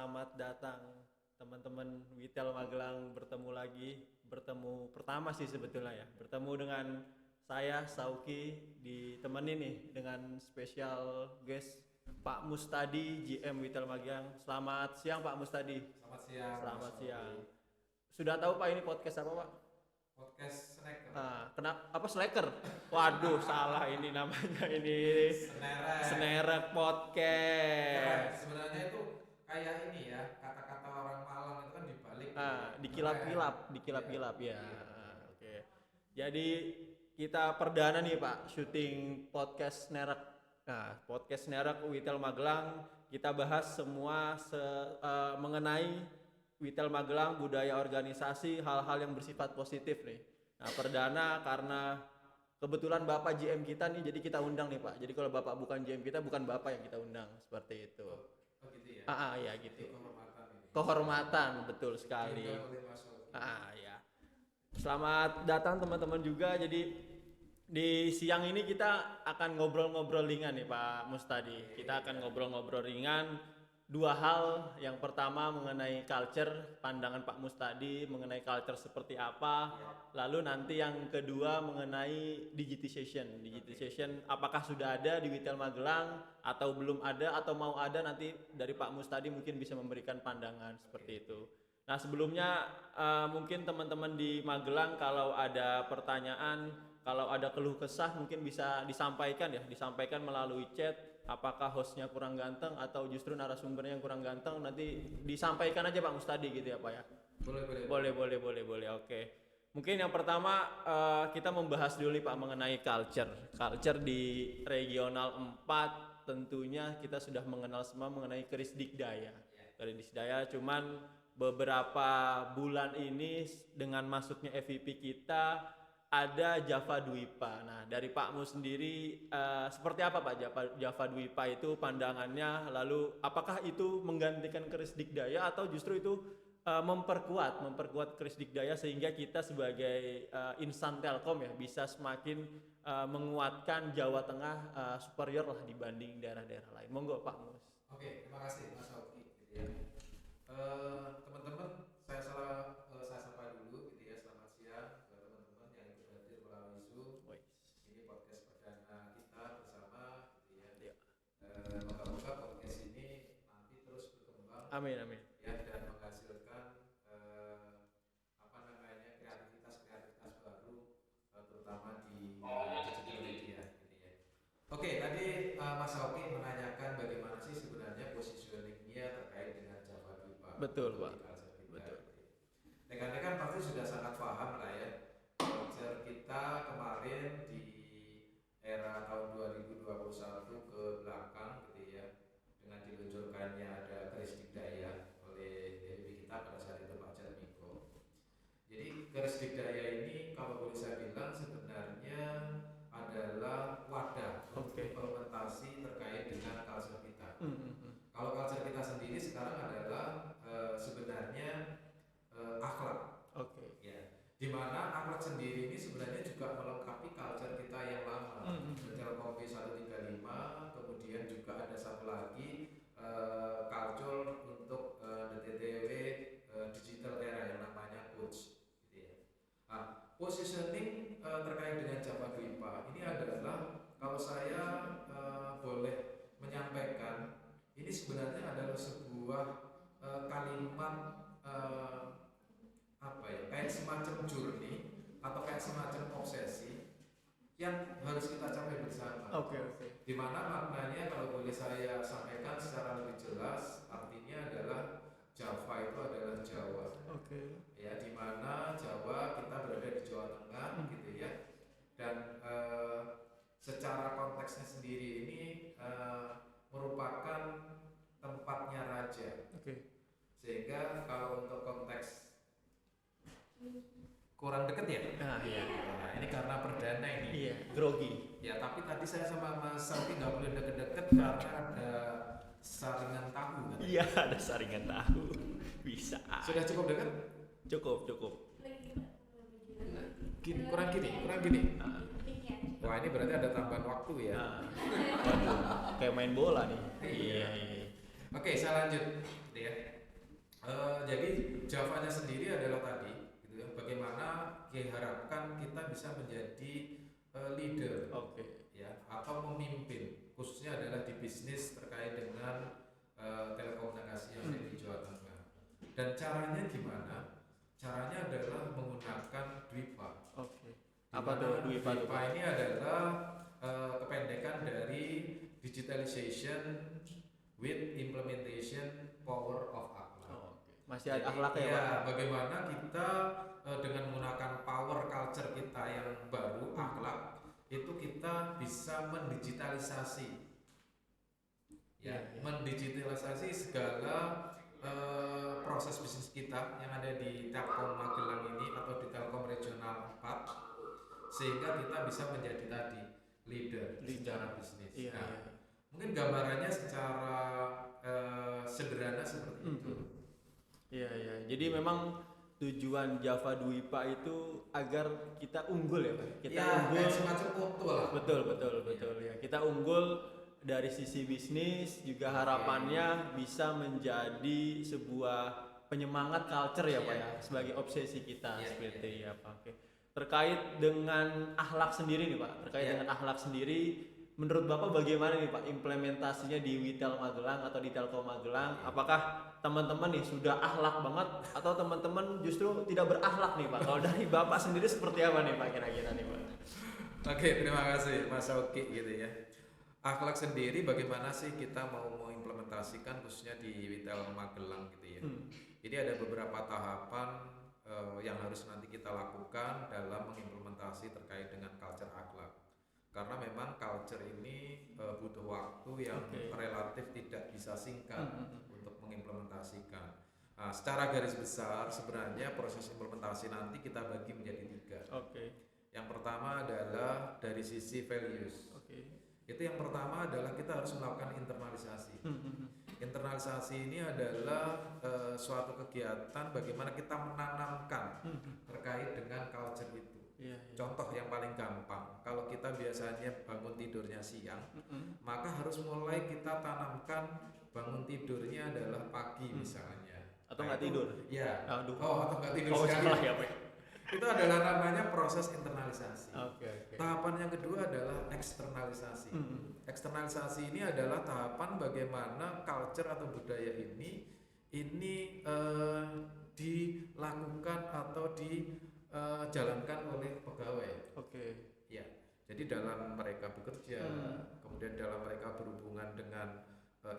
Selamat datang teman-teman Witel Magelang, bertemu pertama sih sebetulnya ya, bertemu dengan saya Sauki, ditemani nih dengan spesial guest Pak Mustadi GM Witel Magelang. Selamat siang Pak Mustadi. Selamat siang, Mas Selamat siang. Robi. Sudah tahu Pak ini podcast apa Pak? Podcast Snacker. Kenapa apa Slacker? Waduh, salah ini namanya ini. Senerek. Senerek Keren. podcast. Sebenarnya itu kayak ini ya, kata-kata orang Malang itu kan dibalik. Dikilap-kilap ya. Iya. Oke. Jadi kita perdana nih Pak, syuting podcast Nerek. Nah, podcast Nerek Witel Magelang, kita bahas semua mengenai Witel Magelang, budaya organisasi, hal-hal yang bersifat positif nih. Nah, perdana karena kebetulan Bapak GM kita nih, jadi kita undang nih Pak. Jadi kalau Bapak bukan GM kita, bukan Bapak yang kita undang, seperti itu. Oh gitu ya. Ya gitu. Jadi kehormatan ini. Kehormatan, betul sekali. Diundang oleh Mas Robi. Ya. Selamat datang teman-teman juga. Jadi di siang ini kita akan ngobrol-ngobrol ringan nih Pak Mustadi. Kita akan ngobrol-ngobrol ringan dua hal. Yang pertama mengenai culture, pandangan Pak Mustadi mengenai culture seperti apa. Lalu nanti yang kedua mengenai digitization. Digitization apakah sudah ada di Witel Magelang atau belum ada atau mau ada, nanti dari Pak Mustadi mungkin bisa memberikan pandangan seperti itu. Nah sebelumnya mungkin teman-teman di Magelang kalau ada pertanyaan, kalau ada keluh kesah mungkin bisa disampaikan ya, disampaikan melalui chat. Apakah hostnya kurang ganteng atau justru narasumbernya yang kurang ganteng, nanti disampaikan aja Pak Mustadi gitu ya Pak ya. Boleh. Oke. Mungkin yang pertama kita membahas dulu nih Pak mengenai culture di regional 4. Tentunya kita sudah mengenal semua mengenai keris Dikdaya. Keris Dikdaya, cuman beberapa bulan ini dengan masuknya FVP kita ada Java Dwipa. Nah, dari Pakmu sendiri seperti apa Pak Java Dwipa itu pandangannya? Lalu apakah itu menggantikan keris Dikdaya atau justru itu memperkuat keris Dikdaya sehingga kita sebagai insan Telkom ya bisa semakin menguatkan Jawa Tengah superior lah dibanding daerah-daerah lain. Monggo Pak Mus. Oke, terima kasih Mas Robi. Gitu ya. Teman-teman, saya sapa dulu gitu ya. Selamat siang ke teman-teman yang ikut hadir melalui Zoom. Ini podcast perdana kita bersama gitu ya. Moga-moga podcast ini nanti terus berkembang. Amin. Ya, dan menghasilkan kreativitas baru, terutama di digital media gitu ya. Oke, tadi Mas Robi menanyakan bagaimana sih sebenarnya positioningnya terkait dengan Java Dwipa. Betul Pak. Betul. Rekan-rekan pasti sudah sangat paham lah ya. Culture kita kemarin di era tahun 2021 ke belakang gitu ya, dengan diluncurkannya ada keris Dikdaya oleh DPP kita pada saat itu Pak Jarmiko. Jadi keris Dikdaya ini kalau boleh saya bilang sebenarnya adalah wadah untuk implementasi terkait dengan culture kita. Kalau culture kita sendiri sekarang adalah sebenarnya akhlak. Ya. Dimana akhlak sendiri ini sebenarnya juga melengkapi culture kita yang lama. Telkom V135, kemudian juga ada satu lagi culture untuk DTTW digital era yang namanya coach. Gitu ya. Nah, positioning terkait dengan Java Dwipa ini adalah, kalau saya boleh menyampaikan, ini sebenarnya adalah sebuah kalimat kayak semacam journey atau kayak semacam obsesi yang harus kita capai bersama. Dimana maknanya kalau boleh saya sampaikan secara lebih jelas, artinya adalah Java itu adalah Jawa. Ya, dimana Jawa kita berada di Jawa Tengah gitu ya. Dan secara konteksnya sendiri ini merupakan tempatnya raja. Sehingga kalau untuk konteks kurang deket ya. Iya. Nah, ini karena perdana ini. Iya, grogi. Ya, tapi tadi saya sama Mas Sauki nggak boleh deket-deket karena ada saringan tahu kan? Iya, ada saringan tahu. Bisa. Sudah cukup dekat? Cukup. Kurang gini. Wah, ini berarti ada tambahan waktu ya. Waduh, kayak main bola nih. Iya. Oke, saya lanjut gitu ya. Jadi Javanya sendiri adalah tadi, gitu ya. Bagaimana diharapkan kita bisa menjadi leader, Oke. ya, atau memimpin, khususnya adalah di bisnis terkait dengan telekomunikasi yang ada di Jawa Tengah. Dan caranya gimana? Caranya adalah menggunakan DWIPA. Oke. Di Apa mana tuh DWIPA tuh, DWIPA Pak? ini adalah kependekan dari Digitalization with Implementation Power of Akhlak. Oh, oke. Masih ada akhlak ya, Iya, Pak? bagaimana kita dengan menggunakan power culture kita yang baru, akhlak, itu kita bisa mendigitalisasi, ya, Iya. mendigitalisasi segala proses bisnis kita yang ada di Telkom Magelang ini atau di Telkom Regional 4, sehingga kita bisa menjadi tadi leader secara bisnis. Iya, Nah, iya. mungkin gambarannya secara sederhana seperti itu. Iya, iya. Jadi memang tujuan Java Dwipa itu agar kita unggul ya, Pak. Kita Ya, unggul. kayak semacam foto lah. Betul, betul, betul ya. Kita unggul dari sisi bisnis, juga harapannya bisa menjadi sebuah penyemangat culture ya, Pak ya, sebagai obsesi kita Iya, seperti ya, Pak. Oke. Terkait dengan akhlak sendiri nih, Pak. Terkait Iya. dengan akhlak sendiri, menurut Bapak bagaimana nih, Pak, implementasinya di Witel Magelang atau di Telkom Magelang? Apakah teman-teman nih sudah akhlak banget atau teman-teman justru tidak berakhlak nih, Pak? Kalau dari Bapak sendiri seperti apa nih, Pak, kira-kira nih, Pak? Oke, terima kasih Mas Oki gitu ya. Akhlak sendiri bagaimana sih kita mau mengimplementasikan khususnya di Witel Magelang gitu ya. Jadi ada beberapa tahapan yang harus nanti kita lakukan dalam mengimplementasi terkait dengan culture akhlak. Karena memang culture ini butuh waktu yang relatif tidak bisa singkat untuk mengimplementasikan. Nah, secara garis besar sebenarnya proses implementasi nanti kita bagi menjadi 3. Oke. Yang pertama adalah dari sisi values. Oke. Itu yang pertama adalah kita harus melakukan internalisasi. Internalisasi ini adalah suatu kegiatan bagaimana kita menanamkan terkait dengan culture itu. Iya, iya. Contoh yang paling gampang, kalau kita biasanya bangun tidurnya siang, maka harus mulai kita tanamkan bangun tidurnya adalah pagi misalnya. Atau Nah, nggak tidur? Ya. Aduh. Oh, atau nggak tidur Oh, sekali. salah ya, Pak. Itu adalah namanya proses internalisasi. Oke. Tahapan yang kedua adalah eksternalisasi. Eksternalisasi ini adalah tahapan bagaimana culture atau budaya ini dilakukan atau dijalankan oleh pegawai. Oke. Ya, jadi dalam mereka bekerja, kemudian dalam mereka berhubungan dengan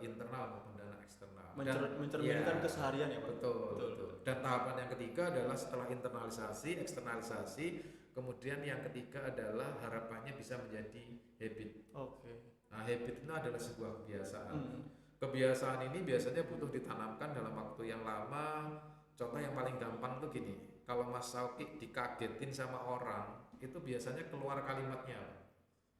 internal maupun dengan eksternal. Mencerminkan keseharian ya, Pak. Betul. Dan tahapan yang ketiga adalah setelah internalisasi, eksternalisasi, kemudian yang ketiga adalah harapannya bisa menjadi habit. Oke. Nah, habit itu adalah sebuah kebiasaan. Kebiasaan ini biasanya butuh ditanamkan dalam waktu yang lama. Contoh yang paling gampang tuh gini, kalau Mas Sauki dikagetin sama orang, itu biasanya keluar kalimatnya.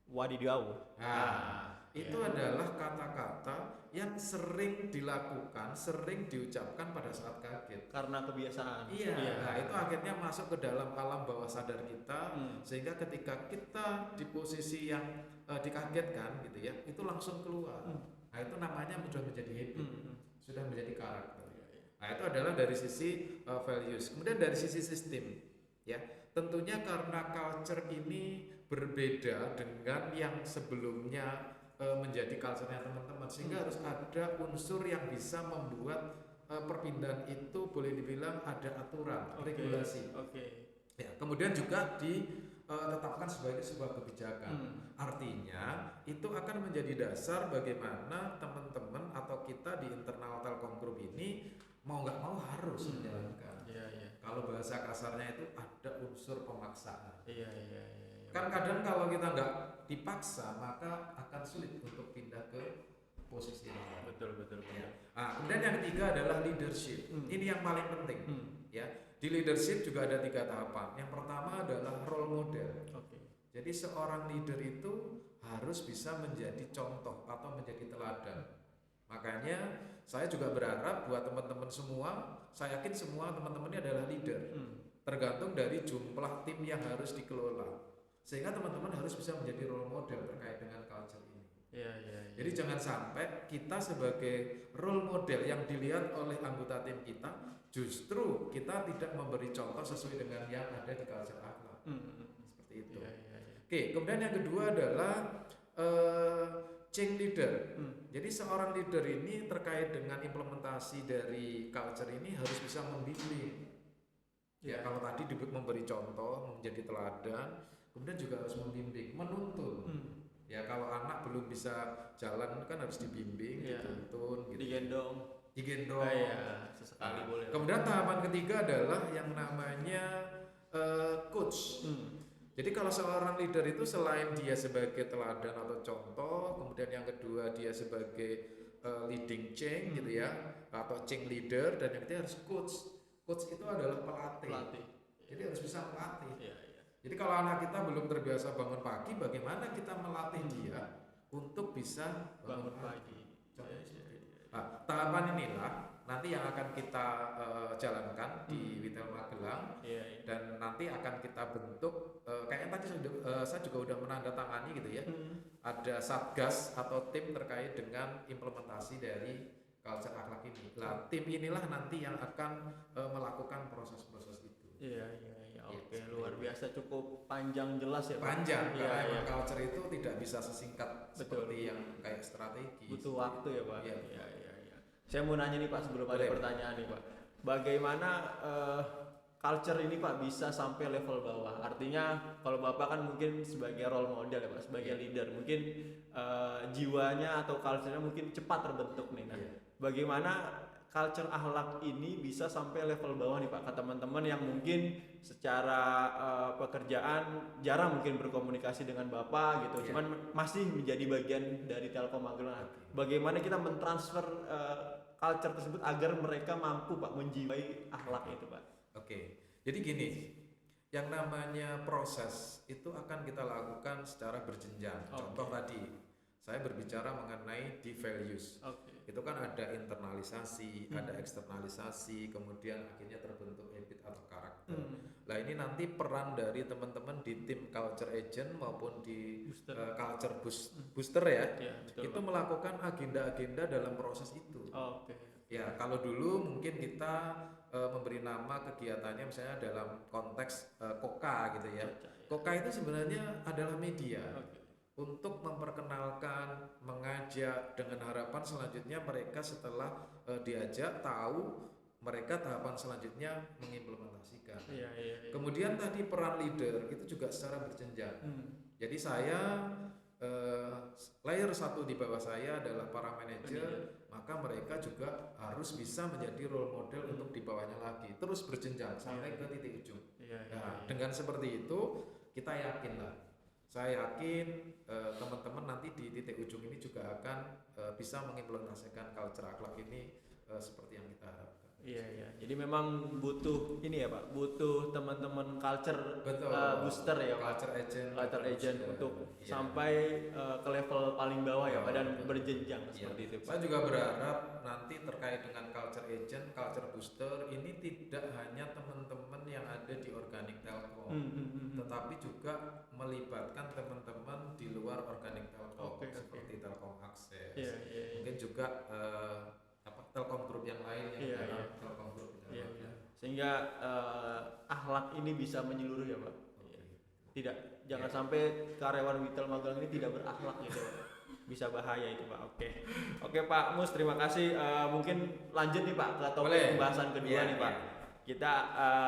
Wadidaw. Nah, itu adalah kata-kata yang sering dilakukan, sering diucapkan pada saat kaget. Karena kebiasaan. Iya. Nah, itu akhirnya masuk ke dalam alam bawah sadar kita, sehingga ketika kita di posisi yang dikagetkan gitu ya, itu langsung keluar. Nah, itu namanya sudah menjadi habit, sudah menjadi karakter. Nah, itu adalah dari sisi values. Kemudian dari sisi sistem, ya, tentunya karena culture ini berbeda dengan yang sebelumnya menjadi culture-nya teman-teman, sehingga harus ada unsur yang bisa membuat perpindahan itu boleh dibilang ada aturan, regulasi. Ya, kemudian juga ditetapkan sebagai sebuah kebijakan. Artinya itu akan menjadi dasar bagaimana teman-teman atau kita di internal Telkom Group ini mau nggak mau harus menjalankan. Kalau bahasa kasarnya itu ada unsur pemaksaan. Kan kadang kalau kita nggak dipaksa maka akan sulit untuk pindah ke posisi lain. Betul. Ya. Nah, kemudian yang ketiga adalah leadership. Ini yang paling penting. Ya, di leadership juga ada 3 tahapan. Yang pertama adalah role model. Jadi seorang leader itu harus bisa menjadi contoh atau menjadi teladan. Makanya saya juga berharap buat teman-teman semua, saya yakin semua teman-teman ini adalah leader. Tergantung dari jumlah tim yang harus dikelola. Sehingga teman-teman harus bisa menjadi role model terkait dengan culture ini. Iya, iya, iya. Jadi jangan sampai kita sebagai role model yang dilihat oleh anggota tim kita, justru kita tidak memberi contoh sesuai dengan yang ada di culture akhlak. Seperti itu. Iya, iya, iya. Oke, kemudian yang kedua adalah change leader. Jadi seorang leader ini terkait dengan implementasi dari culture ini harus bisa membimbing. Ya, kalau tadi memberi contoh, menjadi teladan, kemudian juga harus membimbing, menuntun. Ya, kalau anak belum bisa jalan kan harus dibimbing, dituntun, gitu. Digendong. Iya, sesekali boleh. Kemudian tahapan ketiga adalah yang namanya coach. Jadi kalau seorang leader itu selain dia sebagai teladan atau contoh, kemudian yang kedua dia sebagai leading change gitu ya, atau change leader, dan yang ketiga harus coach. Coach itu adalah pelatih. Jadi harus bisa melatih. Iya. Jadi kalau anak kita belum terbiasa bangun pagi, bagaimana kita melatih dia untuk bisa bangun pagi? Nah, tahapan inilah nanti yang akan kita jalankan di Witel Magelang, dan nanti akan kita bentuk kayaknya tadi saya juga udah menandatangani gitu ya. Ada satgas atau tim terkait dengan implementasi dari culture akhlak ini. Nah, tim inilah nanti yang akan melakukan proses-proses itu. Iya. Oke, luar biasa, cukup panjang jelas ya Pak. Panjang, karena culture itu tidak bisa sesingkat seperti yang kayak strategi. Butuh waktu ya Pak. Iya. Saya mau nanya nih Pak, sebelum ada pertanyaan nih Pak. Bagaimana culture ini Pak bisa sampai level bawah? Artinya kalau Bapak kan mungkin sebagai role model ya Pak, sebagai leader, mungkin jiwanya atau culture-nya mungkin cepat terbentuk nih. Nah, bagaimana culture akhlak ini bisa sampai level bawah nih Pak, ke teman-teman yang mungkin secara pekerjaan jarang mungkin berkomunikasi dengan Bapak gitu, cuman masih menjadi bagian dari Telkom Magelang. Bagaimana kita mentransfer culture tersebut agar mereka mampu Pak menjiwai akhlak itu Pak? Oke, jadi gini, yang namanya proses itu akan kita lakukan secara berjenjang. Contoh tadi, saya berbicara mengenai di values. Itu kan ada internalisasi, ada eksternalisasi, kemudian akhirnya terbentuk habit atau karakter. Nah ini nanti peran dari teman-teman di tim culture agent maupun di culture booster ya, itu melakukan agenda-agenda dalam proses itu. Ya, kalau dulu mungkin kita memberi nama kegiatannya misalnya dalam konteks KOKA gitu ya. KOKA itu sebenarnya adalah media untuk memperkenalkan, mengajak, dengan harapan selanjutnya mereka setelah diajak tahu, mereka tahapan selanjutnya mengimplementasikan. Kemudian tadi peran leader itu juga secara berjenjang. Jadi saya layer satu di bawah saya adalah para manajer, maka mereka juga harus bisa menjadi role model untuk di bawahnya lagi, terus berjenjang sampai ke titik ujung. Nah, dengan seperti itu kita yakin lah. Saya yakin teman-teman nanti di titik ujung ini juga akan bisa mengimplementasikan culture akhlak ini seperti yang kita harapkan. Iya. Jadi memang butuh ini ya Pak, butuh teman-teman culture booster ya Pak, culture agent untuk sampai ke level paling bawah ya Pak, dan berjenjang seperti itu Pak. Saya juga berharap nanti terkait dengan culture agent, culture booster ini tidak hanya teman-teman yang ada di organik Telkom, tetapi juga melibatkan teman-teman di luar organik Telkom, seperti Telkom Akses, mungkin juga Telkom Group yang lain yang Telkom Group sehingga akhlak ini bisa menyeluruh ya Pak. Jangan sampai karyawan Witel Magelang ini tidak berakhlak gitu Pak. Bisa bahaya itu Pak. Oke Pak Mus, terima kasih. Mungkin lanjut nih Pak ke topik pembahasan kedua nih Pak. Kita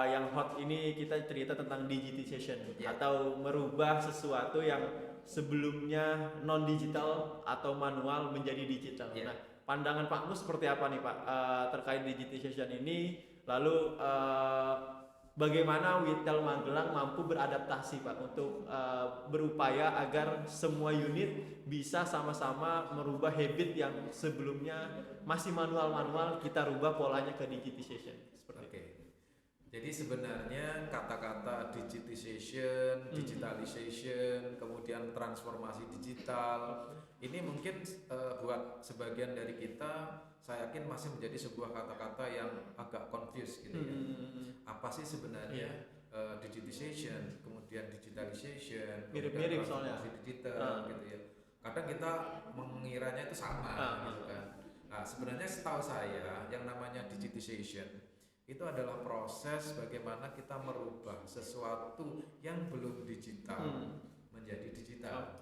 yang hot ini kita cerita tentang digitization atau merubah sesuatu yang sebelumnya non digital atau manual menjadi digital. Nah, pandangan Pak Mus seperti apa nih Pak terkait digitization ini? Lalu bagaimana Witel Magelang mampu beradaptasi Pak untuk berupaya agar semua unit bisa sama-sama merubah habit yang sebelumnya masih manual-manual, kita rubah polanya ke digitization. Jadi sebenarnya kata-kata digitization, digitalization, kemudian transformasi digital, ini mungkin buat sebagian dari kita, saya yakin masih menjadi sebuah kata-kata yang agak confused gitu ya. Apa sih sebenarnya digitization, kemudian digitalization, mirip-mirip soalnya digital gitu ya. Kadang kita mengiranya itu sama gitu kan. Nah, sebenarnya setahu saya yang namanya digitization itu adalah proses bagaimana kita merubah sesuatu yang belum digital menjadi digital.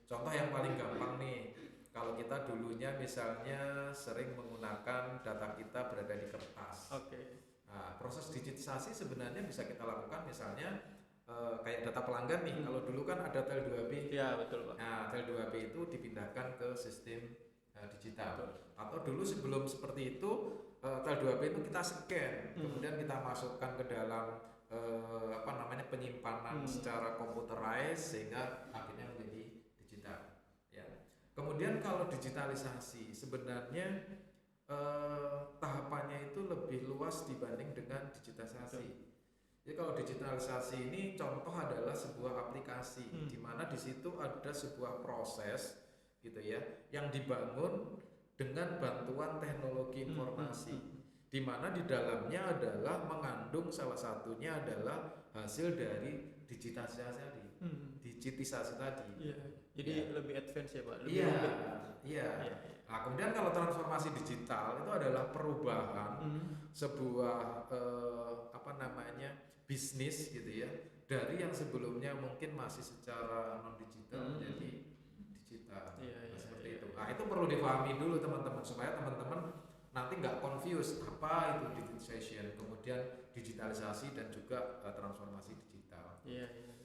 Contoh yang paling gampang nih, kalau kita dulunya misalnya sering menggunakan data kita berada di kertas. Nah, proses digitisasi sebenarnya bisa kita lakukan misalnya kayak data pelanggan nih. Kalau dulu kan ada tel 2B. Iya, betul, Pak. Nah, tel 2B itu dipindahkan ke sistem digital. Atau dulu sebelum seperti itu tel 2B itu kita scan, kemudian kita masukkan ke dalam penyimpanan secara computerized sehingga akhirnya menjadi digital. Ya. Kemudian kalau digitalisasi sebenarnya tahapannya itu lebih luas dibanding dengan digitalisasi. Jadi kalau digitalisasi ini contoh adalah sebuah aplikasi di mana di situ ada sebuah proses gitu ya yang dibangun dengan bantuan teknologi informasi di mana di dalamnya adalah mengandung salah satunya adalah hasil dari digitisasi tadi. Jadi lebih advance ya, Pak. Iya. Nah, kemudian kalau transformasi digital itu adalah perubahan sebuah bisnis gitu ya, dari yang sebelumnya mungkin masih secara non digital menjadi digital. Seperti itu. Nah, itu perlu dipahami dulu teman-teman supaya teman-teman nanti nggak confuse apa itu digitization, kemudian digitalisasi dan juga transformasi digital.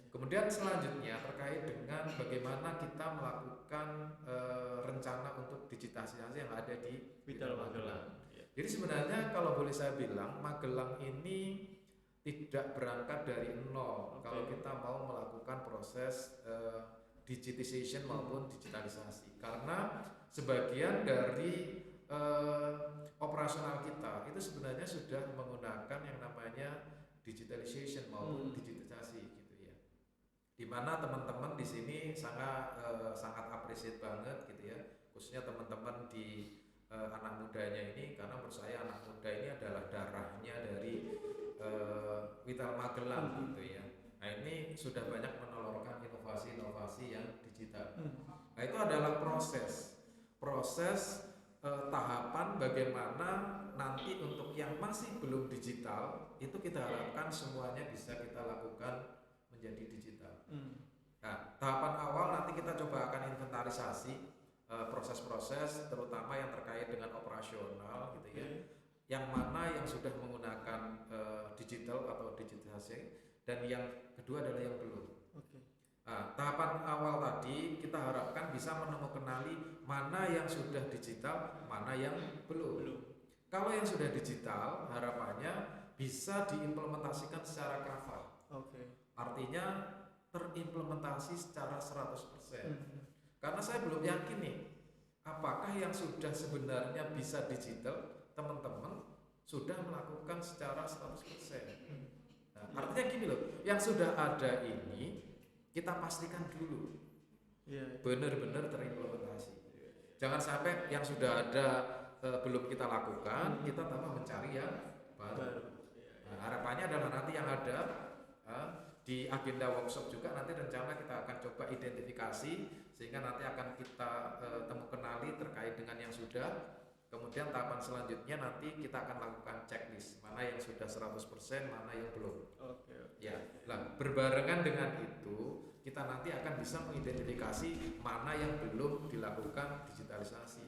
Kemudian selanjutnya terkait dengan bagaimana kita melakukan rencana untuk digitalisasi yang ada di Vital Magelang. Jadi sebenarnya kalau boleh saya bilang Magelang ini tidak berangkat dari nol kalau kita mau melakukan proses digitization maupun digitalisasi, karena sebagian dari operasional kita itu sebenarnya sudah menggunakan yang namanya digitalization maupun digitalisasi gitu ya, dimana teman-teman di sini sangat appreciate banget gitu ya, khususnya teman-teman di anak mudanya ini, karena menurut saya anak muda ini adalah darahnya dari Vital Magelang gitu ya. Nah, ini sudah banyak menelurkan inovasi-inovasi yang digital. Nah, itu adalah proses tahapan bagaimana nanti untuk yang masih belum digital itu kita harapkan semuanya bisa kita lakukan menjadi digital. Nah, tahapan awal nanti kita coba akan inventarisasi proses-proses terutama yang terkait dengan operasional gitu ya, yang mana yang sudah menggunakan digital atau digitalisasi dan yang kedua adalah yang belum. Nah, tahapan awal tadi kita harapkan bisa menemukan mana yang sudah digital, mana yang belum. Kalau yang sudah digital harapannya bisa diimplementasikan secara kafah. Artinya terimplementasi secara 100%. Karena saya belum yakin nih apakah yang sudah sebenarnya bisa digital teman-teman sudah melakukan secara 100%. Nah, artinya gini loh, yang sudah ada ini kita pastikan dulu benar-benar terimplementasi. Jangan sampai yang sudah ada belum kita lakukan, kita tambah mencari yang baru. Nah, harapannya adalah nanti yang ada di agenda workshop juga nanti rencana kita akan coba identifikasi sehingga nanti akan kita kenali terkait dengan yang sudah. Kemudian tahapan selanjutnya nanti kita akan lakukan checklist mana yang sudah 100%, mana yang belum. Ya, nah, berbarengan dengan itu kita nanti akan bisa mengidentifikasi mana yang belum dilakukan digitalisasi.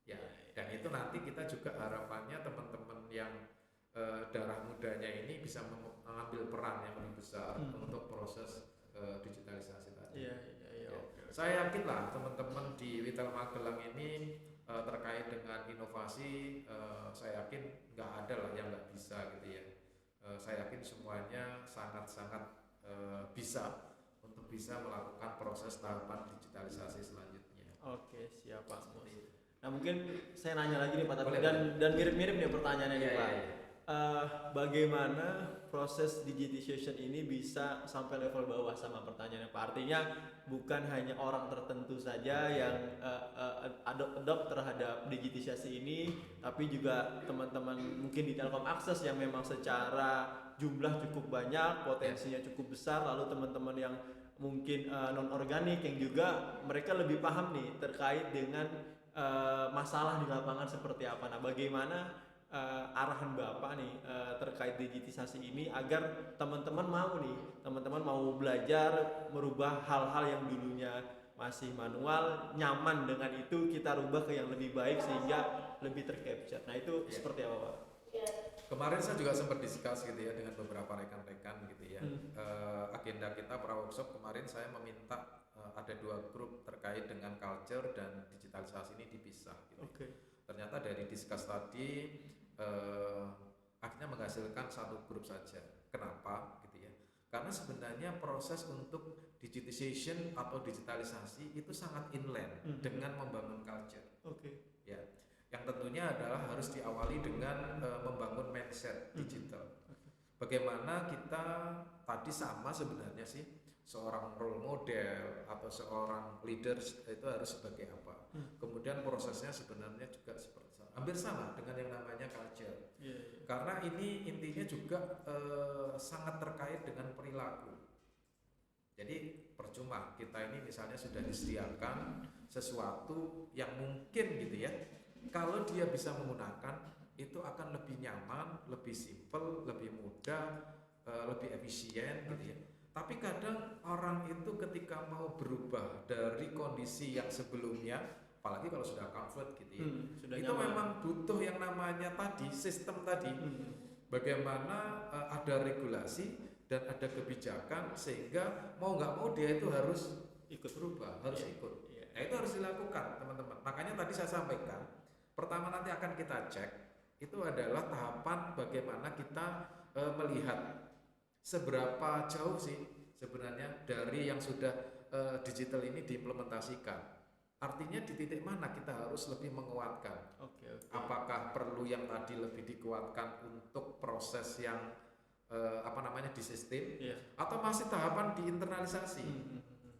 Ya, dan itu nanti kita juga harapannya teman-teman yang darah mudanya ini bisa mengambil peran yang lebih besar untuk proses digitalisasi tadi. Saya yakin lah teman-teman di Vital Magelang ini terkait dengan inovasi, saya yakin nggak ada lah yang nggak bisa gitu ya. Saya yakin semuanya sangat-sangat bisa untuk bisa melakukan proses tahapan digitalisasi selanjutnya. Siap Pak. Nah, mungkin saya nanya lagi nih Pak, dan mirip-mirip nih pertanyaannya nih Pak. Bagaimana proses digitization ini bisa sampai level bawah sama pertanyaannya Pak? Artinya bukan hanya orang tertentu saja yang adopt terhadap digitisasi ini, tapi juga teman-teman mungkin di Telkom Akses yang memang secara jumlah cukup banyak, potensinya cukup besar, lalu teman-teman yang mungkin non organik yang juga mereka lebih paham nih terkait dengan masalah di lapangan seperti apa. Nah, bagaimana arahan Bapak nih terkait digitisasi ini agar teman-teman mau belajar merubah hal-hal yang dulunya masih manual, nyaman dengan itu kita rubah ke yang lebih baik sehingga lebih tercapture. Nah, itu seperti apa, Pak? Kemarin saya juga sempat discuss gitu ya dengan beberapa rekan-rekan gitu ya. Agenda kita pra workshop kemarin saya meminta ada 2 grup terkait dengan culture dan digitalisasi ini dipisah gitu. Ternyata dari discuss tadi akhirnya menghasilkan 1 grup saja. Kenapa gitu ya? Karena sebenarnya proses untuk digitization atau digitalisasi itu sangat inland dengan membangun culture. Ya, yang tentunya adalah harus diawali dengan membangun mindset digital. Bagaimana kita tadi sama sebenarnya sih seorang role model atau seorang leader itu harus sebagai apa. Kemudian prosesnya sebenarnya juga seperti hampir sama dengan yang namanya culture. Karena ini intinya juga sangat terkait dengan perilaku. Jadi percuma kita ini misalnya sudah disediakan sesuatu yang mungkin gitu ya, kalau dia bisa menggunakan itu akan lebih nyaman, lebih simple, lebih mudah, lebih efisien gitu ya. Tapi kadang orang itu ketika mau berubah dari kondisi yang sebelumnya, apalagi kalau sudah comfort gitu ya, itu nyaman. Memang butuh yang namanya tadi sistem tadi. Bagaimana ada regulasi dan ada kebijakan sehingga mau nggak mau dia itu harus ikut berubah, harus ikut. Nah, itu harus dilakukan teman-teman. Makanya tadi saya sampaikan, pertama nanti akan kita cek itu adalah tahapan bagaimana kita melihat seberapa jauh sih sebenarnya dari yang sudah digital ini diimplementasikan. Artinya di titik mana kita harus lebih menguatkan. Apakah perlu yang tadi lebih dikuatkan untuk proses yang di sistem, atau masih tahapan diinternalisasi.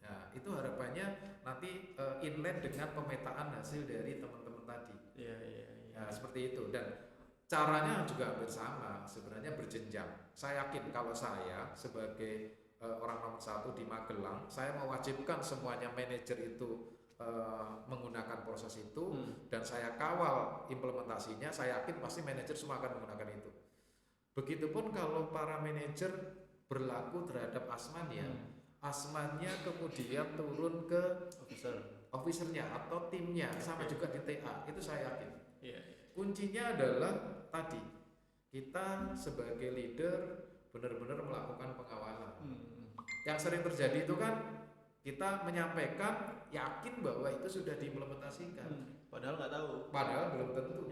Nah, itu harapannya nanti inline dengan pemetaan hasil dari teman-teman tadi. Nah, seperti itu. Dan caranya juga hampir sama, sebenarnya berjenjang. Saya yakin kalau saya sebagai orang nomor 1 di Magelang, saya mewajibkan semuanya manajer itu menggunakan proses itu, dan saya kawal implementasinya. Saya yakin pasti manajer semua akan menggunakan itu. Begitupun kalau para manajer berlaku terhadap asmannya, asmannya kemudian turun ke officernya atau timnya, sama juga di TA, itu saya yakin. Kuncinya adalah tadi, kita sebagai leader benar-benar melakukan pengawalan. Yang sering terjadi itu kan kita menyampaikan yakin bahwa itu sudah diimplementasikan, padahal nggak tahu, padahal belum tentu.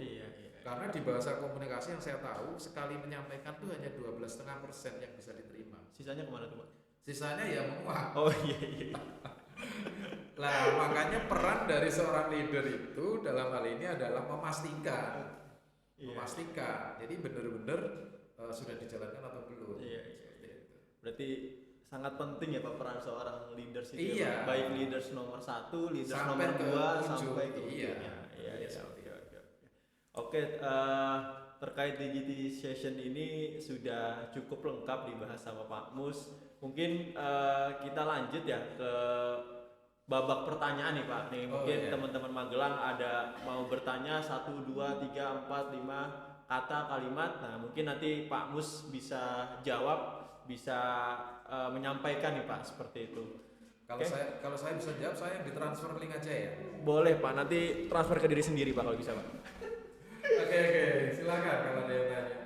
Karena di bahasa komunikasi yang saya tahu, sekali menyampaikan itu hanya 12,5% yang bisa diterima. Sisanya kemana tuh, Pak? Sisanya ya menguap. Iya. Nah, makanya peran dari seorang leader itu dalam hal ini adalah memastikan. Jadi benar-benar sudah dijalankan atau belum. Berarti sangat penting ya Pak peran seorang leaders itu. Baik leaders nomor 1, leaders nomor 2 sampai ke ujungnya. Oke, terkait digitization ini sudah cukup lengkap dibahas sama Pak Mus. Mungkin kita lanjut ya ke babak pertanyaan nih Pak. Mungkin teman-teman Magelang ada mau bertanya 1, 2, 3, 4, 5 kata kalimat. Nah, mungkin nanti Pak Mus bisa jawab, bisa menyampaikan nih Pak seperti itu. Kalau saya bisa jawab, saya ditransfer link aja ya. Boleh Pak, nanti transfer ke diri sendiri Pak kalau bisa Pak. Oke, silakan kalau ada yang tanya.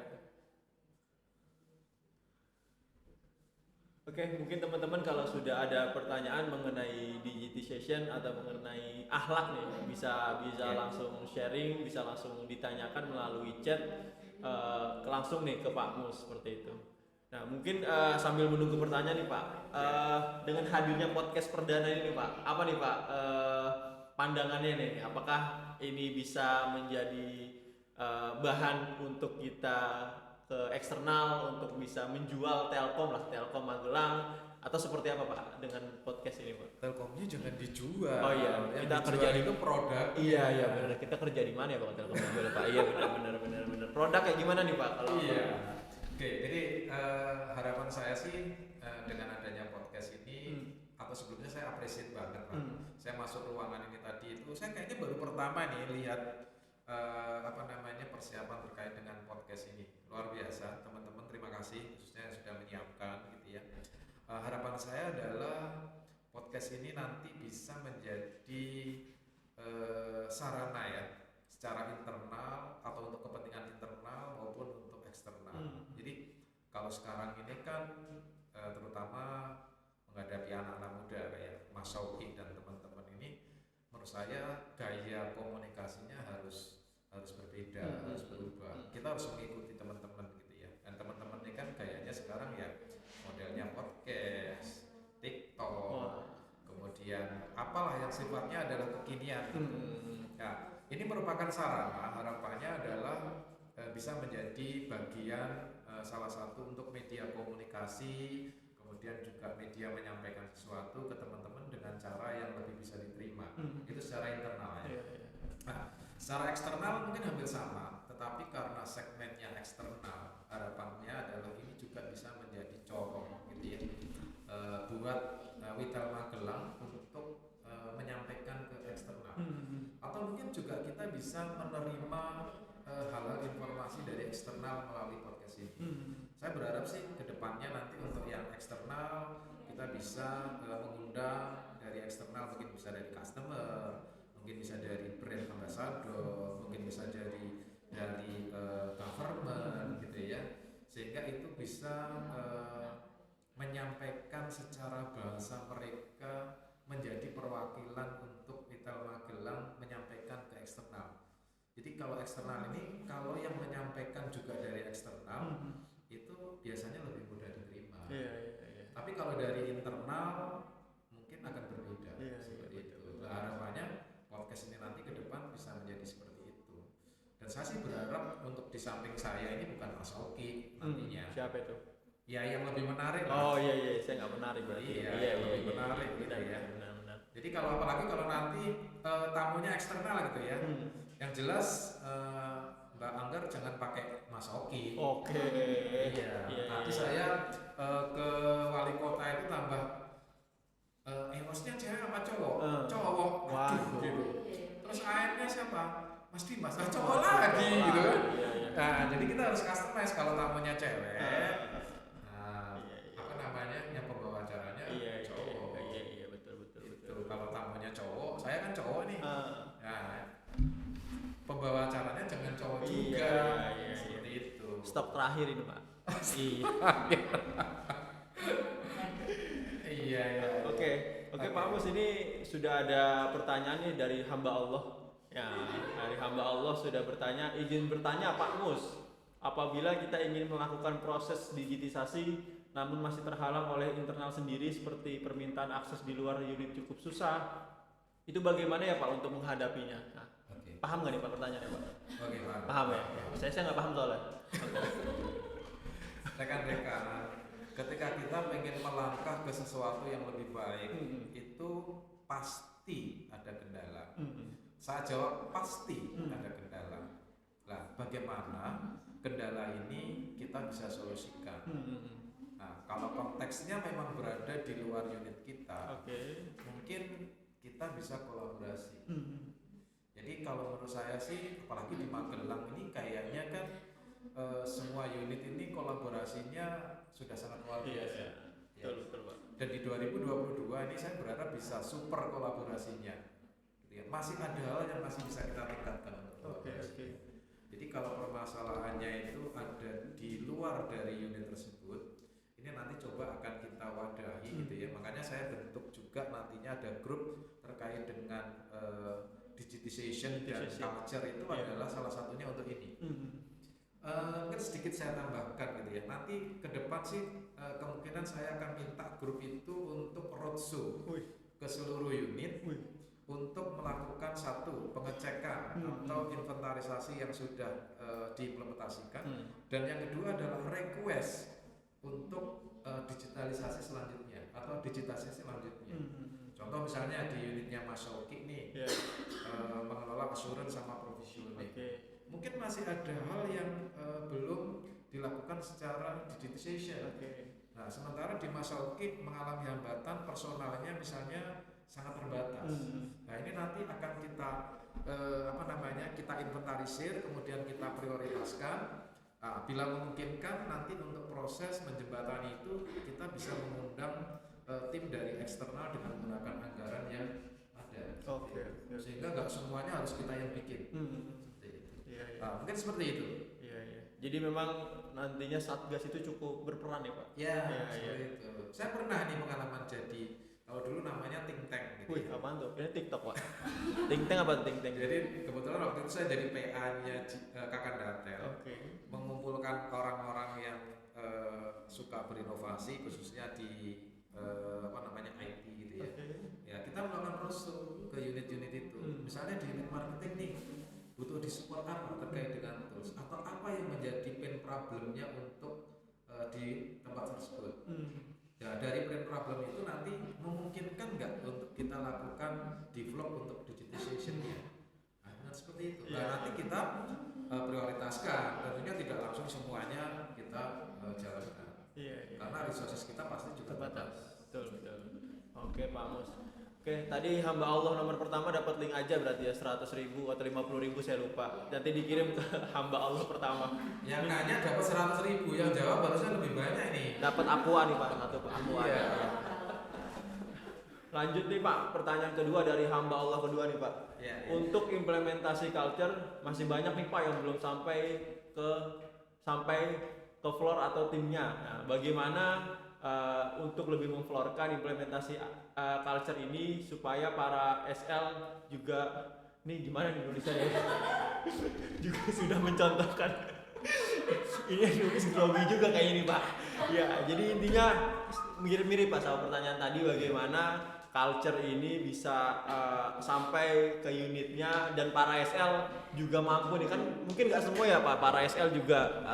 Oke, mungkin teman-teman kalau sudah ada pertanyaan mengenai digitization atau mengenai akhlak nih, bisa langsung sharing, bisa langsung ditanyakan melalui chat langsung nih ke Pak Mus seperti itu. Nah, mungkin sambil menunggu pertanyaan nih Pak, dengan hadirnya podcast perdana ini Pak, apa nih Pak pandangannya nih? Apakah ini bisa menjadi bahan untuk kita ke eksternal untuk bisa menjual Telkom Magelang, atau seperti apa Pak dengan podcast ini Pak? Telkomnya jangan dijual. Oh iya, yang kita kerja itu produk. Iya benar. Kita kerja di mana ya Pak Telkom dijual Pak? Iya benar. Produk kayak gimana nih Pak kalau? Iya. Oke, jadi harapan saya sih dengan adanya podcast ini terutama nih lihat persiapan terkait dengan podcast ini luar biasa teman-teman, terima kasih khususnya yang sudah menyiapkan gitu ya. Harapan saya adalah podcast ini nanti bisa menjadi sarana ya secara internal atau untuk kepentingan internal maupun untuk eksternal. Jadi kalau sekarang ini kan terutama menghadapi anak-anak muda kayak Mas Sauki dan teman-teman ini, menurut saya gaya komunikasinya harus berbeda, harus berubah. Kita harus mengikuti teman-teman gitu ya. Dan teman-teman ini kan gayanya sekarang ya modelnya podcast, TikTok, kemudian apalah yang sifatnya adalah kekinian. Nah, ini merupakan sarana, harapannya adalah bisa menjadi bagian salah satu untuk media komunikasi, kemudian juga media menyampaikan sesuatu ke teman-teman dengan cara yang lebih bisa diterima. Itu secara internal ya. Nah, secara eksternal mungkin hampir sama, tetapi karena segmennya eksternal, harapannya adalah ini juga bisa menjadi corong gitu ya, buat Witel Magelang untuk menyampaikan ke eksternal. Atau mungkin juga kita bisa menerima hal-hal informasi dari eksternal melalui podcast ini. Saya berharap sih kedepannya nanti untuk yang eksternal kita bisa mengundang dari eksternal, mungkin bisa dari customer, mungkin bisa dari brand ambassador, mungkin bisa dari government gitu ya, sehingga itu bisa menyampaikan secara bahasa mereka menjadi perwakilan untuk Witel Magelang menyampaikan ke eksternal. Jadi kalau eksternal ini, kalau yang menyampaikan juga dari eksternal itu biasanya lebih mudah diterima. Tapi kalau dari internal mungkin akan berbeda seperti itu. Harapannya podcast ini nanti ke depan bisa menjadi seperti itu. Dan saya sih berharap untuk di samping saya ini bukan Mas Oki nantinya. Siapa itu? Ya yang lebih menarik. Oh iya, saya nggak menarik berarti. Iya, lebih menarik gitu ya. Benar. Jadi kalau apalagi kalau nanti tamunya eksternal gitu ya. Yang jelas Mbak Anggar jangan pakai Mas Oki. Oke. Iya. Nanti saya ke wali kota itu tambah hostnya cewek apa cowok? Cowok. Waduh. Gitu. Terus AM-nya siapa? Mas Dimas. Cowok lagi gitu kan. Nah, jadi kita harus customize kalau tamunya cewek. Yang pembawa acaranya cowok. Iya, betul. Kalau tamunya cowok, saya kan cowok nih. Nah, pembawa acaranya jangan cowok juga. Seperti itu. Stop terakhir ini, Pak. Iya. Oke, Pak Mus, ini sudah ada pertanyaan nih dari hamba Allah. Ya, dari hamba Allah sudah bertanya, izin bertanya Pak Mus, apabila kita ingin melakukan proses digitisasi namun masih terhalang oleh internal sendiri seperti permintaan akses di luar unit cukup susah, itu bagaimana ya Pak untuk menghadapinya? Nah, paham nggak nih Pak pertanyaannya Pak? Oke, paham ya? Saya nggak paham soalnya. Rekan-rekan, ketika kita pengen melangkah ke sesuatu yang lebih baik, itu pasti ada kendala. Saya jawab pasti ada kendala. Nah, bagaimana kendala ini kita bisa solusikan? Nah, kalau konteksnya memang berada di luar unit kita, mungkin kita bisa kolaborasi. Jadi kalau menurut saya sih, apalagi di Magelang ini kayaknya kan semua unit ini kolaborasinya sudah sangat luar biasa. Betul, Pak. Dan di 2022 ini saya berharap bisa super kolaborasinya. Masih ada hal yang masih bisa kita tingkatkan untuk kolaborasi. Jadi kalau permasalahannya itu ada di luar dari unit tersebut, ini nanti coba akan kita wadahi gitu ya. Makanya saya bentuk juga nantinya ada grup terkait dengan digitization dan culture itu adalah salah satunya untuk ini. Mungkin sedikit saya tambahkan gitu ya. Nanti ke depan sih kemungkinan saya akan minta grup itu untuk roadshow ke seluruh unit untuk melakukan satu pengecekan atau inventarisasi yang sudah diimplementasikan, dan yang kedua adalah request untuk digitalisasi selanjutnya atau digitalisasi selanjutnya. Contoh misalnya di unitnya Mas Shoki nih mengelola assurance sama provisioning. Mungkin masih ada hal yang belum dilakukan secara digitization. Nah, sementara di masa UKIP mengalami hambatan personalnya misalnya sangat terbatas. Nah, ini nanti akan kita kita inventarisir, kemudian kita prioritaskan. Nah, bila memungkinkan nanti untuk proses menjembatani itu kita bisa mengundang tim dari eksternal dengan menggunakan anggaran yang ada. Oke. Sehingga nggak semuanya harus kita yang bikin. Seperti itu. Iya. Nah, mungkin seperti itu. Iya. Jadi memang nantinya Satgas itu cukup berperan ya Pak? Ya, Iya. seperti itu. Saya pernah nih pengalaman jadi, kalau dulu namanya think tank gitu. Wih, apaan tuh? Ini TikTok Pak. Think tank apa think tank? Jadi kebetulan waktu itu saya jadi PA-nya Kakak Datel, Oke. mengumpulkan orang-orang yang suka berinovasi khususnya di IT gitu ya. Oke. Ya, kita melakukan roadshow ke unit-unit itu. Misalnya di unit marketing nih butuh disupport apa terkait dengan tools atau apa yang menjadi pain problemnya untuk di tempat tersebut. Ya, dari pain problem itu nanti memungkinkan nggak untuk kita lakukan develop untuk digitization-nya. Nah, seperti itu. Nah, nanti kita prioritaskan. Tentunya tidak langsung semuanya kita jalankan. Iya. Karena resources kita pasti juga Terbatas. Betul. Oke Pak Mus. Oke, tadi hamba Allah nomor pertama dapat link aja berarti ya 100.000 atau 50.000 saya lupa. Nanti dikirim ke hamba Allah pertama. Yang nanya dapat 100.000, yang jawab harusnya lebih banyak ini. Dapat aqua nih Pak, satu aqua. Iya. Lanjut nih Pak, pertanyaan kedua dari hamba Allah kedua nih Pak. Iya. Untuk implementasi culture masih banyak nih Pak yang belum sampai ke floor atau timnya. Nah, bagaimana untuk lebih memflorkan implementasi culture ini supaya para SL juga nih gimana di Indonesia ya juga sudah mencontohkan ini nulis grogi juga kayak ini Pak. Ya, jadi intinya mirip-mirip Pak sama pertanyaan tadi, bagaimana culture ini bisa sampai ke unitnya dan para SL juga mampu nih, kan mungkin nggak semua ya Pak, para SL juga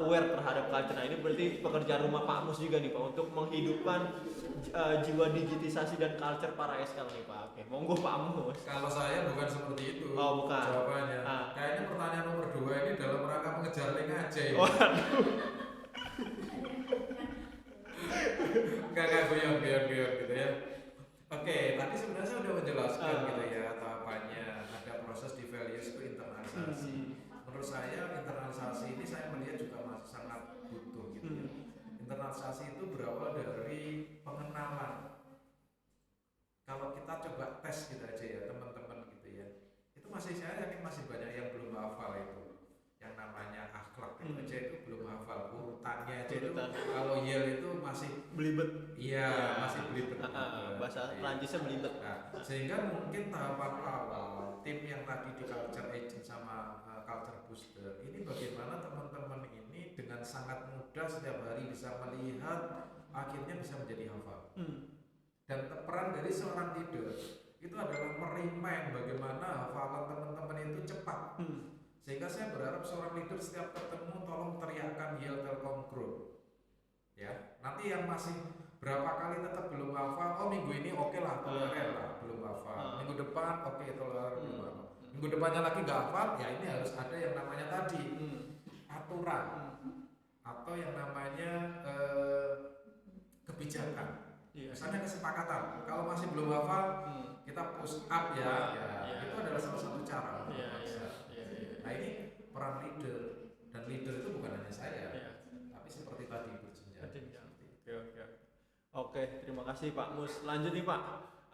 aware terhadap culture. Nah, ini berarti pekerjaan rumah Pak Mus juga nih Pak untuk menghidupkan jiwa digitisasi dan culture para SL nih Pak. Oke, monggo Pak Mus. Kalau saya bukan seperti itu. Oh, bukan. Jawabannya. Kayaknya pertanyaan nomor 2 ini dalam rangka mengejar link aja ya. Waduh. Enggak guyon gitu ya. Oke, tadi sebenarnya saya sudah menjelaskan gitu ya tahapannya. Ada proses di values itu internalisasi. Menurut saya internalisasi ini saya melihat juga masih sangat butuh gitu ya. Internalisasi itu berawal dari pengenalan. Kalau kita coba tes gitu aja ya teman-teman gitu ya, itu masih saya yakin masih banyak yang belum hafal itu. Yang namanya akhlak itu aja itu belum hafal, urutannya aja itu kalau yel itu masih Belibet. iya masih belibet. Bahasa Prancisnya belibet. Nah, sehingga mungkin tahapan awal tim yang tadi di culture agent sama culture booster ini bagaimana teman-teman ini dengan sangat mudah setiap hari bisa melihat akhirnya bisa menjadi hafal. Dan peran dari seorang leader itu adalah merimain bagaimana hafalan teman-teman itu cepat. Sehingga saya berharap seorang leader setiap ketemu tolong teriakkan Yale Telkom Group. Ya, nanti yang masih berapa kali tetap belum hafal, oh minggu ini oke lah, toleran lah, belum hafal. Minggu depan oke toleran belum hafal. Minggu depannya lagi nggak hafal, ya ini harus ada yang namanya tadi aturan atau yang namanya kebijakan. Misalnya kesepakatan, kalau masih belum hafal, kita push up ya. Itu adalah salah satu cara. Nah, ini peran leader, dan leader itu bukan hanya saya, tapi seperti tadi berjenjang. Oke, terima kasih Pak Mus. Lanjut nih Pak,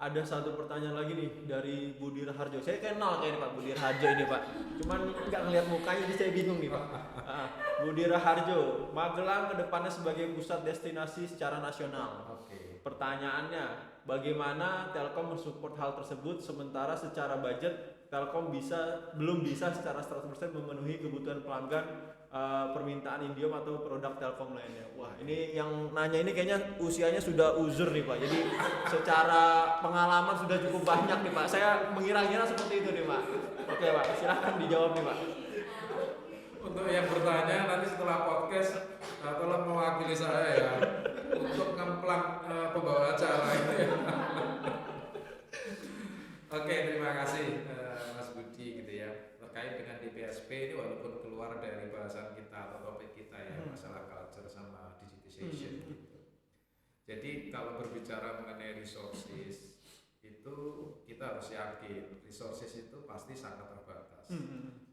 ada satu pertanyaan lagi nih dari Budi Raharjo. Saya kenal kayaknya Pak Budi Raharjo ini Pak, cuman nggak ngeliat mukanya jadi saya bingung nih Pak. Budi Raharjo, Magelang kedepannya sebagai pusat destinasi secara nasional. Pertanyaannya, bagaimana Telkom mensupport hal tersebut sementara secara budget Telkom belum bisa secara 100% memenuhi kebutuhan pelanggan permintaan Indiom atau produk Telkom lainnya. Wah, ini yang nanya ini kayaknya usianya sudah uzur nih Pak. Jadi secara pengalaman sudah cukup banyak nih Pak. Saya mengira-ngira seperti itu nih Pak. Oke Pak, silahkan dijawab nih Pak. Untuk yang bertanya nanti setelah podcast tolong mewakili saya ya untuk ngemplang pembawa acara itu ya. Oke, terima kasih Mas Budi gitu ya. Terkait dengan DPSP ini walaupun keluar dari bahasan kita atau topik kita ya, masalah culture sama digitization gitu. Jadi kalau berbicara mengenai resources itu kita harus yakin resources itu pasti sangat terbatas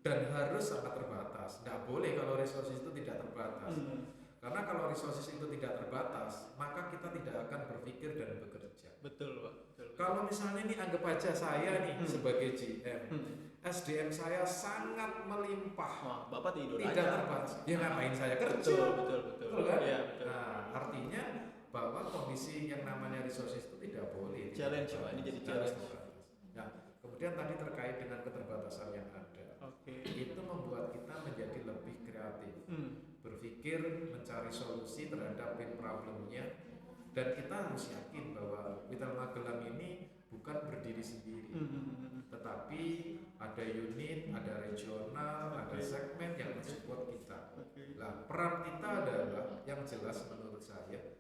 dan harus sangat terbatas. Tidak boleh kalau resources itu tidak terbatas. Karena kalau resources itu tidak terbatas, maka kita tidak akan berpikir dan bekerja. Betul, Pak. Betul. Kalau misalnya nih anggap aja saya nih sebagai GM, SDM saya sangat melimpah. Wah, Bapak tidur tidak aja. terbatas. Ya ngapain saya kerja? Betul. Betul kan? Iya, betul. Nah, artinya bahwa kondisi yang namanya resources itu tidak boleh. Challenge, Pak. Ini jadi challenge. Nah, kemudian tadi terkait dengan keterbatasan yang ada. Oke. Itu membuat kita menjadi lebih kreatif. Berpikir mencari solusi terhadap pain problemnya, dan kita harus yakin bahwa Witel Magelang ini bukan berdiri sendiri, tetapi ada unit, ada regional, ada segmen yang mensupport kita. Nah, peran kita adalah yang jelas menurut saya,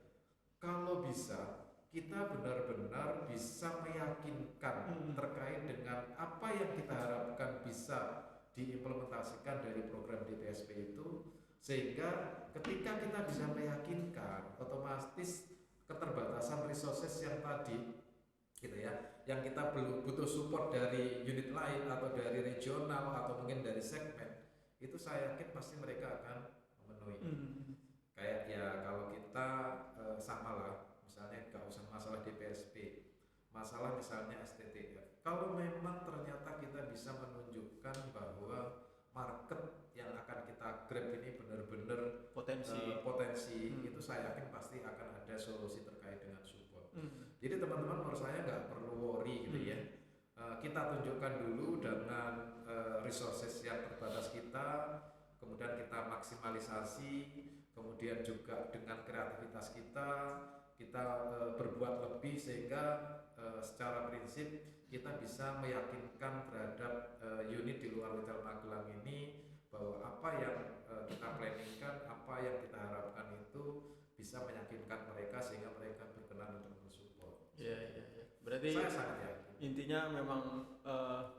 kalau bisa kita benar-benar bisa meyakinkan terkait dengan apa yang kita harapkan bisa diimplementasikan dari program DPSP itu, sehingga ketika kita bisa meyakinkan, otomatis keterbatasan resources yang tadi gitu ya, yang kita belum butuh support dari unit lain atau dari regional atau mungkin dari segmen, itu saya yakin pasti mereka akan memenuhi. Kayak ya kalau kita sama lah, misalnya gak usah masalah DPSP, masalah misalnya STTF, kalau memang ternyata kita bisa menunjukkan bahwa market yang akan kita grab ini benar-benar potensi itu saya yakin pasti akan ada solusi terkait dengan support. Jadi teman-teman menurut saya nggak perlu worry gitu ya. Kita tunjukkan dulu dengan resources yang terbatas kita, kemudian kita maksimalisasi, kemudian juga dengan kreativitas kita berbuat lebih sehingga secara prinsip kita bisa meyakinkan terhadap unit di luar Witel Magelang ini bahwa apa yang kita planningkan, apa yang kita harapkan itu bisa meyakinkan mereka sehingga mereka berkenan untuk mensupport. Iya. Berarti saya sangat yakin. Intinya memang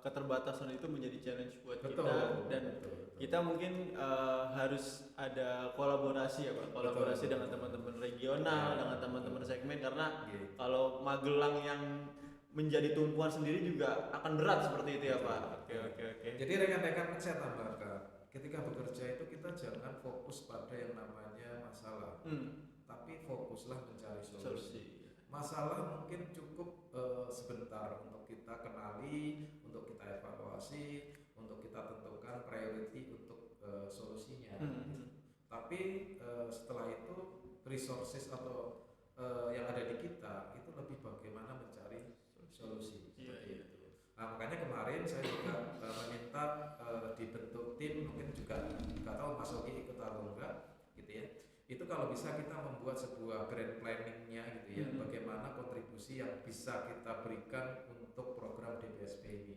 keterbatasan itu menjadi challenge buat betul, kita, dan betul. Kita mungkin harus ada kolaborasi ya Pak, kolaborasi dengan teman-teman regional, dengan teman-teman segmen, karena kalau Magelang yang menjadi tumpuan sendiri juga akan berat seperti itu ya Pak. Oke. Jadi rekan-rekan saya tambahkan, ketika bekerja itu kita jangan fokus pada yang namanya masalah, tapi fokuslah mencari solusi. Masalah mungkin cukup sebentar untuk kita kenali, untuk kita evaluasi, untuk kita tentukan priority untuk solusinya. Tapi setelah itu resources atau yang ada di kita itu lebih bagaimana mencari solusi. Nah makanya kemarin saya juga meminta dibentuk tim, mungkin juga nggak tahu Mas Ogi ikut atau enggak gitu ya. Itu kalau bisa kita membuat sebuah grand planningnya gitu ya, bagaimana kontribusi yang bisa kita berikan untuk program DPSP ini.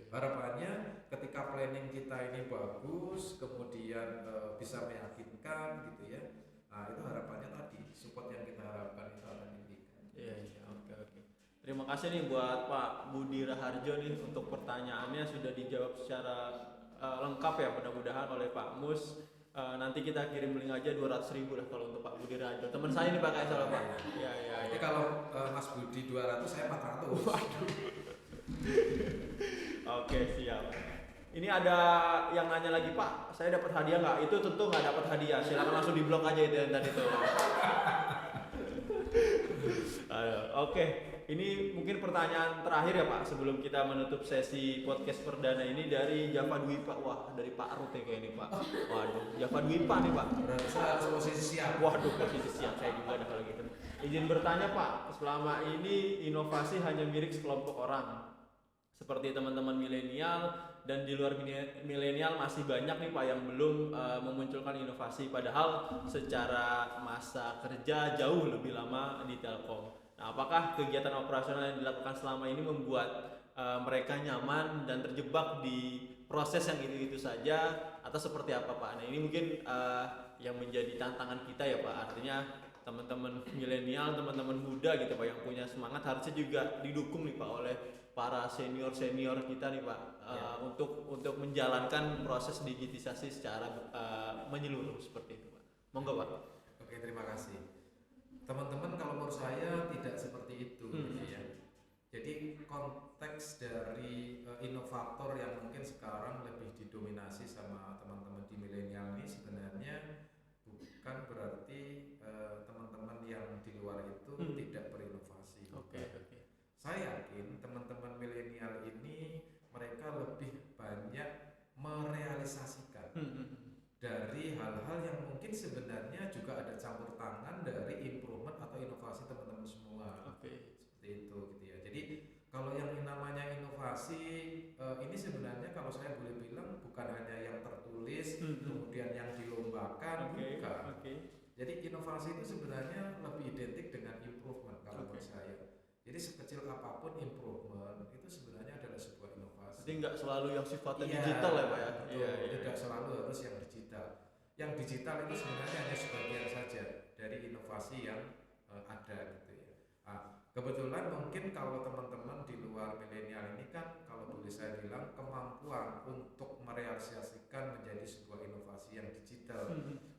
Harapannya ketika planning kita ini bagus, kemudian bisa meyakinkan gitu ya. Nah itu harapannya tadi, support yang kita harapkan itu akan diberikan. Iya, oke. Terima kasih nih buat Pak Budi Raharjo nih untuk pertanyaannya sudah dijawab secara lengkap ya, mudah-mudahan oleh Pak Mus. Nanti kita kirim link aja 200.000 lah kalau untuk Pak Budi Raharjo. Teman saya ini Pak Kaisal Pak. Iya. Jadi kalau Mas Budi 200, saya 400. Waduh. Oke, siap. Ini ada yang nanya lagi Pak, saya dapat hadiah nggak? Itu tentu nggak dapat hadiah. Silakan langsung diblok aja itu yang tadi tuh. Oke, ini mungkin pertanyaan terakhir ya Pak sebelum kita menutup sesi podcast perdana ini dari Java Dwipa. Wah, dari Pak Arut ya kayak ini Pak. Waduh, Java Dwipa nih Pak. Berarti saya harus posisi siap. Waduh, posisi siap saya juga ada kalau gitu. Izin bertanya Pak, selama ini inovasi hanya milik sekelompok orang seperti teman-teman milenial, dan di luar milenial masih banyak nih Pak yang belum memunculkan inovasi, padahal secara masa kerja jauh lebih lama di Telkom. Nah, apakah kegiatan operasional yang dilakukan selama ini membuat mereka nyaman dan terjebak di proses yang itu saja, atau seperti apa Pak? Nah ini mungkin yang menjadi tantangan kita ya Pak. Artinya teman-teman milenial, teman-teman muda gitu Pak yang punya semangat harusnya juga didukung nih Pak oleh para senior kita nih Pak untuk menjalankan proses digitisasi secara menyeluruh seperti itu Pak. Monggo Pak. Oke, terima kasih. teman-teman kalau menurut saya tidak seperti itu gitu ya. Hmm. Jadi konteks dari inovator yang mungkin sekarang lebih didominasi sama teman-teman di milenial ini sebenarnya bukan berarti teman-teman yang di luar itu tidak berinovasi. Oke, oke. Saya yakin teman-teman milenial ini mereka lebih banyak merealisasikan dari hal-hal yang mungkin sebenarnya juga ada campur tangan dari improvement atau inovasi teman-teman semua. Oke. Seperti itu gitu ya. Jadi kalau yang namanya inovasi ini sebenarnya kalau saya boleh bilang bukan hanya yang tertulis kemudian yang dilombakan, bukan. Jadi inovasi itu sebenarnya lebih identik dengan improvement kalau menurut saya. Jadi sekecil apapun improvement itu sebenarnya adalah sebuah inovasi. Jadi nggak selalu yang sifatnya digital ya Pak ya? Iya, tidak selalu harus yang digital. Yang digital itu sebenarnya hanya sebagian saja dari inovasi yang ada gitu ya. Kebetulan mungkin kalau teman-teman di luar milenial ini kan kalau boleh saya bilang kemampuan untuk merealisasikan menjadi sebuah inovasi yang digital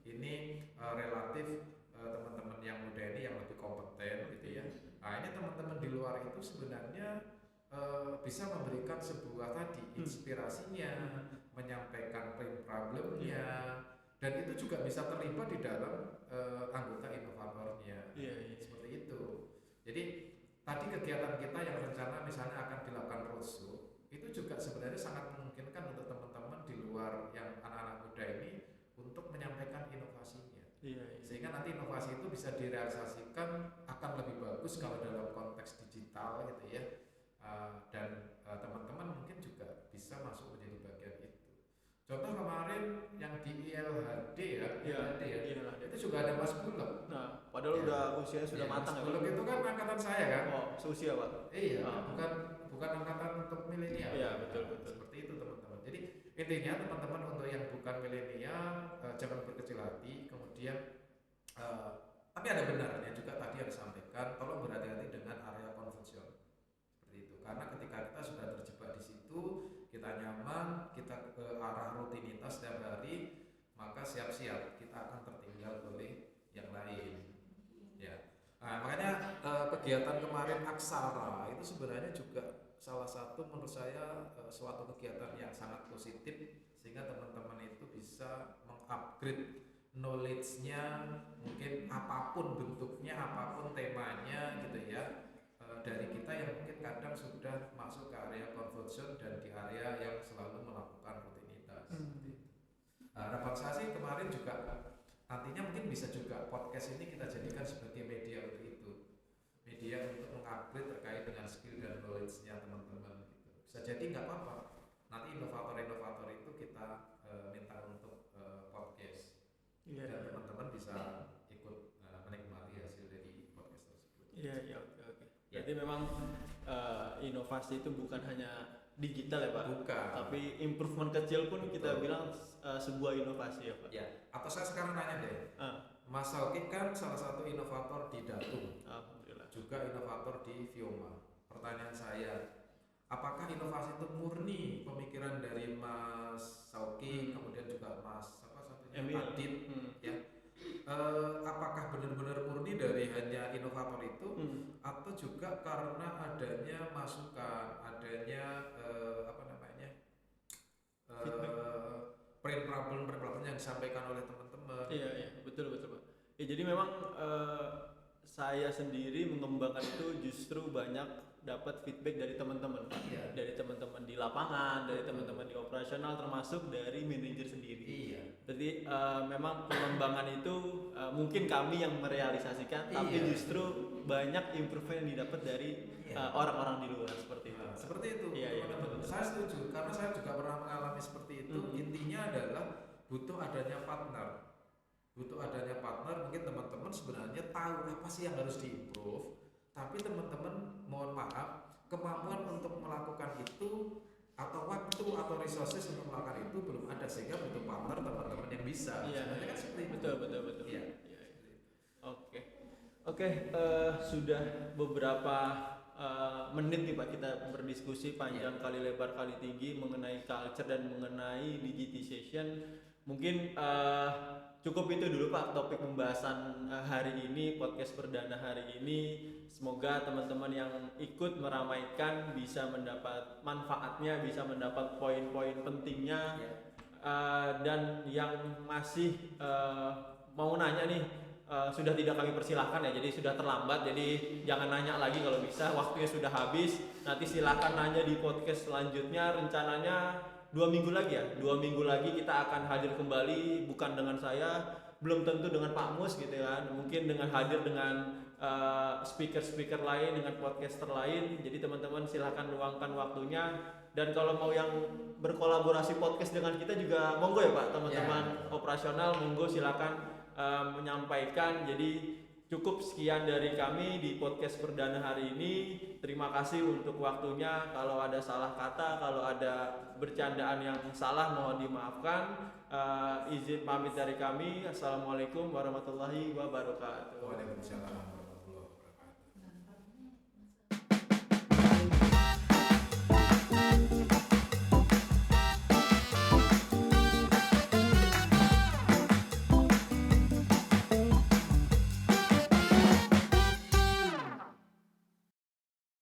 ini relatif teman-teman yang muda ini yang lebih kompeten gitu ya. Nah ini teman-teman di luar itu sebenarnya bisa memberikan sebuah tadi inspirasinya, menyampaikan problemnya, dan itu juga bisa terlibat di dalam anggota inovatornya. Seperti itu. Jadi tadi kegiatan kita yang rencana misalnya akan dilakukan roadshow itu juga sebenarnya sangat memungkinkan untuk teman-teman di luar yang anak-anak muda ini untuk menyampaikan inovasinya. Sehingga nanti inovasi itu bisa direalisasikan akan lebih bagus kalau dalam konteks digital gitu ya. Dan teman-teman mungkin juga bisa masuk menjadi bagian itu. Contoh kemarin yang di ILHD itu juga ada Mas Bulog. Nah, padahal udah usianya sudah matang ya. Mas Bulog itu kan angkatan saya kan. Oh, seusia Pak. Iya, bukan angkatan untuk milenial. Iya, betul. Seperti itu teman-teman. Jadi intinya teman-teman untuk yang bukan milenial jangan berkecil hati. Kemudian tapi ada benarnya juga tadi yang disampaikan, tolong berhati-hati dengan area konvensional. Seperti itu. Karena ketika kita sudah terjebak di situ, kita nyaman, kita ke arah rutinitas setiap hari, maka siap-siap kita akan tertinggal oleh yang lain. Ya. Nah, makanya kegiatan kemarin Aksara itu sebenarnya juga salah satu menurut saya suatu kegiatan yang sangat positif sehingga teman-teman itu bisa mengupgrade knowledge-nya mungkin apapun bentuknya, apapun temanya gitu ya. Dari kita yang mungkin kadang sudah masuk ke area comfort zone dan di area yang selalu melakukan rutinitas. Harapan saya sih kemarin juga nantinya mungkin bisa juga podcast ini kita jadikan sebagai media untuk itu, media untuk mengupgrade terkait dengan skill dan knowledge-nya teman-teman gitu. Bisa jadi nggak apa-apa nanti inovator-inovator itu kita minta untuk podcast dan teman-teman bisa ikut menikmati hasil dari podcast tersebut. Oke. Jadi memang inovasi itu bukan hanya digital ya Pak, bukan. Tapi improvement kecil pun kita bilang sebuah inovasi ya Pak. Ya. Atau saya sekarang nanya deh, Mas Salkit kan salah satu inovator di Datum, Alhamdulillah. juga inovator di Vioma. Pertanyaan saya, apakah inovasi itu murni pemikiran dari Mas Salkit, kemudian juga Mas Adit, ya? Apakah benar-benar murni dari hanya inovator itu atau juga karena adanya masukan, adanya problem yang disampaikan oleh teman-teman? Iya, betul Pak. Ya, jadi memang saya sendiri mengembangkan itu justru banyak dapat feedback dari teman-teman, dari teman-teman di lapangan, dari teman-teman di operasional, termasuk dari manajer sendiri. Jadi memang pengembangan itu mungkin kami yang merealisasikan, tapi justru banyak improvement yang didapat dari orang-orang di luar seperti itu. Seperti itu. Betul. Saya setuju karena saya juga pernah mengalami seperti itu. Intinya adalah butuh adanya partner. Mungkin teman-teman sebenarnya tahu apa sih yang harus diimprove, tapi teman-teman mohon maaf kemampuan untuk melakukan itu atau waktu atau resources untuk melakukan itu belum ada sehingga butuh partner teman-teman yang bisa. Sebenarnya kan seperti itu. Betul. Iya. Oke, sudah beberapa menit nih Pak kita berdiskusi panjang kali lebar kali tinggi mengenai culture dan mengenai digitization. Mungkin cukup itu dulu Pak topik pembahasan hari ini, podcast perdana hari ini. Semoga teman-teman yang ikut meramaikan bisa mendapat manfaatnya, bisa mendapat poin-poin pentingnya. Dan yang masih mau nanya nih, sudah tidak kami persilahkan ya, jadi sudah terlambat, jadi jangan nanya lagi kalau bisa, waktunya sudah habis. Nanti silahkan nanya di podcast selanjutnya, rencananya 2 minggu lagi ya, 2 minggu lagi kita akan hadir kembali, bukan dengan saya, belum tentu dengan Pak Mus gitu kan, mungkin dengan hadir dengan speaker-speaker lain, dengan podcaster lain. Jadi teman-teman silahkan luangkan waktunya, dan kalau mau yang berkolaborasi podcast dengan kita juga monggo ya Pak, teman-teman operasional monggo silakan menyampaikan. Jadi cukup sekian dari kami di podcast perdana hari ini. Terima kasih untuk waktunya. Kalau ada salah kata, kalau ada bercandaan yang salah mohon dimaafkan. Izin pamit dari kami. Assalamualaikum warahmatullahi wabarakatuh. Waalaikumsalam.